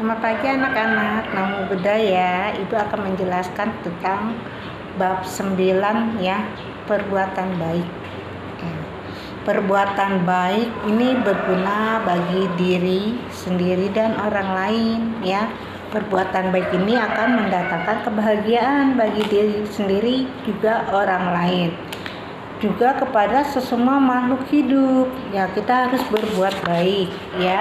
Selamat pagi anak-anak. Namo Buddhaya. Ibu akan menjelaskan tentang bab 9 ya, perbuatan baik. Ya. Perbuatan baik ini berguna bagi diri sendiri dan orang lain ya. Perbuatan baik ini akan mendatangkan kebahagiaan bagi diri sendiri juga orang lain. Juga kepada sesama makhluk hidup. Ya, kita harus berbuat baik ya.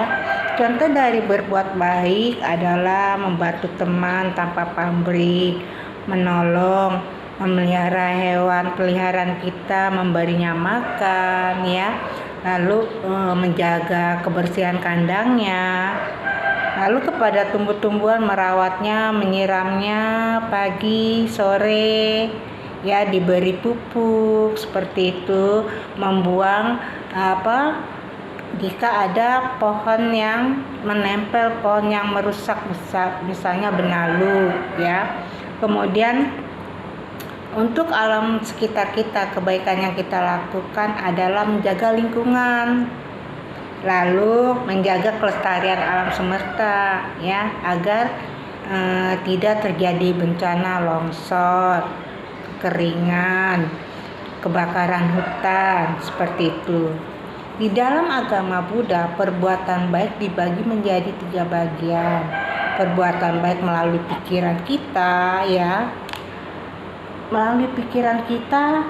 Contoh dari berbuat baik adalah membantu teman tanpa pamrih, menolong, memelihara hewan peliharaan kita, memberinya makan ya. Lalu menjaga kebersihan kandangnya. Lalu kepada tumbuh-tumbuhan merawatnya, menyiramnya pagi, sore, ya diberi pupuk seperti itu, membuang jika ada pohon yang menempel, pohon yang merusak, misalnya benalu ya. Kemudian untuk alam sekitar kita, kebaikan yang kita lakukan adalah menjaga lingkungan, lalu menjaga kelestarian alam semesta ya, agar tidak terjadi bencana longsor, kekeringan, kebakaran hutan, seperti itu. Di dalam agama Buddha, perbuatan baik dibagi menjadi 3 bagian. Perbuatan baik melalui pikiran kita ya. Melalui pikiran kita,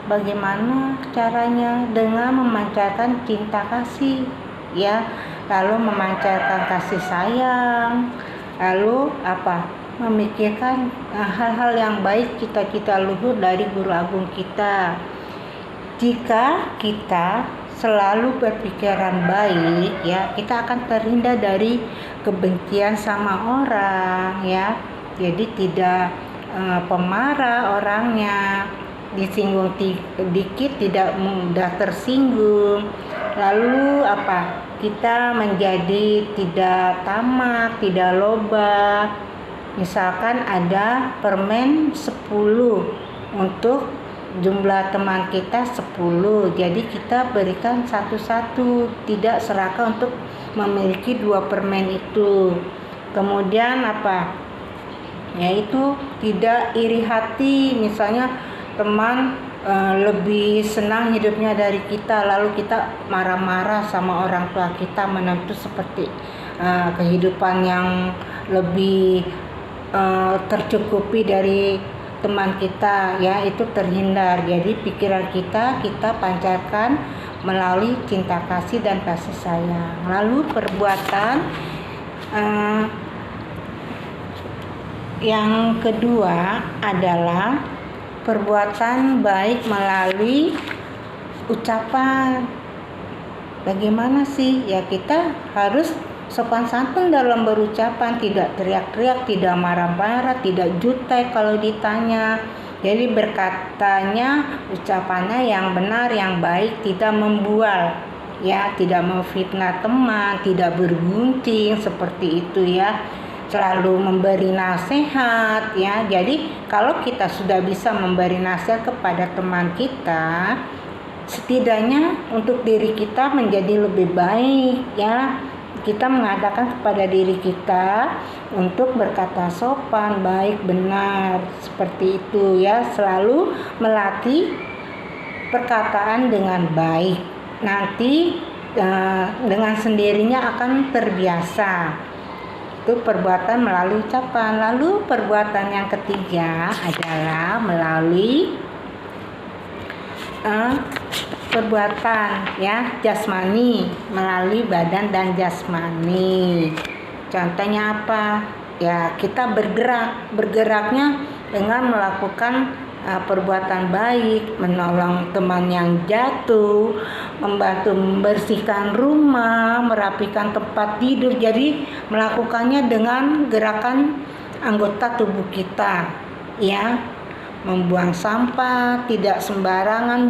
bagaimana caranya? Dengan memancarkan cinta kasih ya, lalu memancarkan kasih sayang, lalu memikirkan hal-hal yang baik, cita-cita luhur dari guru agung kita. Jika kita selalu berpikiran baik ya, kita akan terhindar dari kebencian sama orang ya. Jadi tidak pemarah orangnya, disinggung dikit tidak mudah tersinggung. Lalu kita menjadi tidak tamak, tidak loba. Misalkan ada permen 10 untuk jumlah teman kita 10, jadi kita berikan satu-satu, tidak serakah untuk memiliki 2 permen itu. Kemudian yaitu tidak iri hati, misalnya teman lebih senang hidupnya dari kita, lalu kita marah-marah sama orang tua kita, menuntut seperti kehidupan yang lebih tercukupi dari teman kita ya, itu terhindar. Jadi pikiran kita pancarkan melalui cinta kasih dan kasih sayang. Lalu perbuatan yang kedua adalah perbuatan baik melalui ucapan. Bagaimana sih? Ya, kita harus sopan santun dalam berucapan, tidak teriak-teriak, tidak marah-marah, tidak jutek kalau ditanya. Jadi berkatanya, ucapannya yang benar, yang baik, tidak membual ya, tidak memfitnah teman, tidak bergunjing, seperti itu ya. Selalu memberi nasihat ya. Jadi kalau kita sudah bisa memberi nasihat kepada teman kita, setidaknya untuk diri kita menjadi lebih baik ya. Kita mengadakan kepada diri kita untuk berkata sopan, baik, benar, seperti itu ya. Selalu melatih perkataan dengan baik. Nanti dengan sendirinya akan terbiasa. Itu perbuatan melalui ucapan. Lalu perbuatan yang ketiga adalah melalui perbuatan ya, jasmani, melalui badan dan jasmani. Contohnya apa? Ya, kita bergeraknya dengan melakukan perbuatan baik, menolong teman yang jatuh, membantu membersihkan rumah, merapikan tempat tidur. Jadi melakukannya dengan gerakan anggota tubuh kita ya. Membuang sampah tidak sembarangan,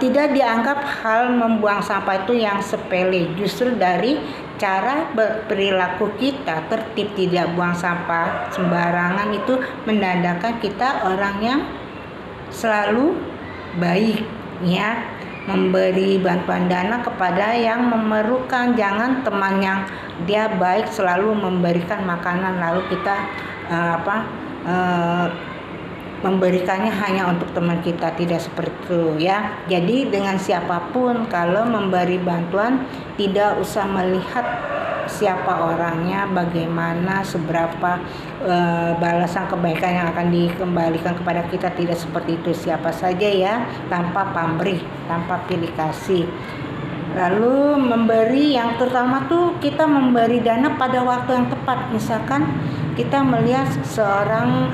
tidak dianggap hal membuang sampah itu yang sepele. Justru dari cara berperilaku kita, tertib, tidak buang sampah sembarangan, itu menandakan kita orang yang selalu baik ya. Memberi bantuan dana kepada yang memerlukan, jangan teman yang dia baik, selalu memberikan makanan, lalu kita memberikannya hanya untuk teman kita, tidak seperti itu ya. Jadi dengan siapapun kalau memberi bantuan tidak usah melihat siapa orangnya, bagaimana, seberapa balasan kebaikan yang akan dikembalikan kepada kita, tidak seperti itu. Siapa saja ya, tanpa pamrih, tanpa pilih kasih. Lalu memberi yang terutama tuh kita memberi dana pada waktu yang tepat. Misalkan kita melihat seorang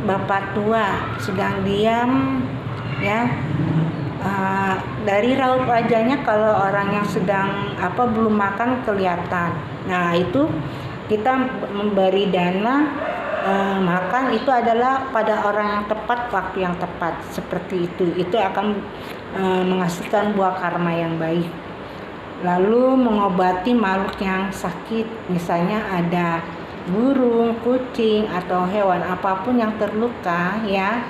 bapak tua sedang diam ya, dari raut wajahnya kalau orang yang sedang belum makan kelihatan. Nah itu kita memberi dana makan itu adalah pada orang yang tepat, waktu yang tepat, seperti itu akan menghasilkan buah karma yang baik. Lalu mengobati makhluk yang sakit, misalnya ada burung, kucing atau hewan apapun yang terluka ya,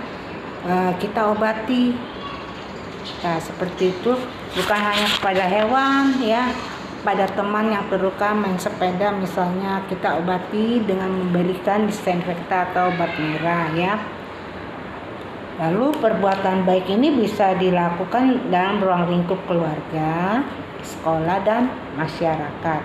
kita obati. Nah seperti itu, bukan hanya kepada hewan ya, pada teman yang terluka main sepeda misalnya, kita obati dengan memberikan disinfektan atau obat merah ya. Lalu perbuatan baik ini bisa dilakukan dalam ruang lingkup keluarga, sekolah dan masyarakat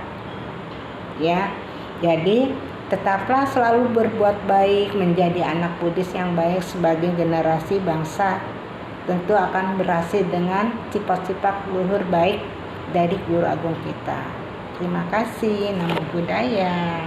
ya. Jadi tetaplah selalu berbuat baik, menjadi anak Buddhis yang baik sebagai generasi bangsa. Tentu akan berhasil dengan sifat-sifat luhur baik dari guru agung kita. Terima kasih. Namo Buddhaya.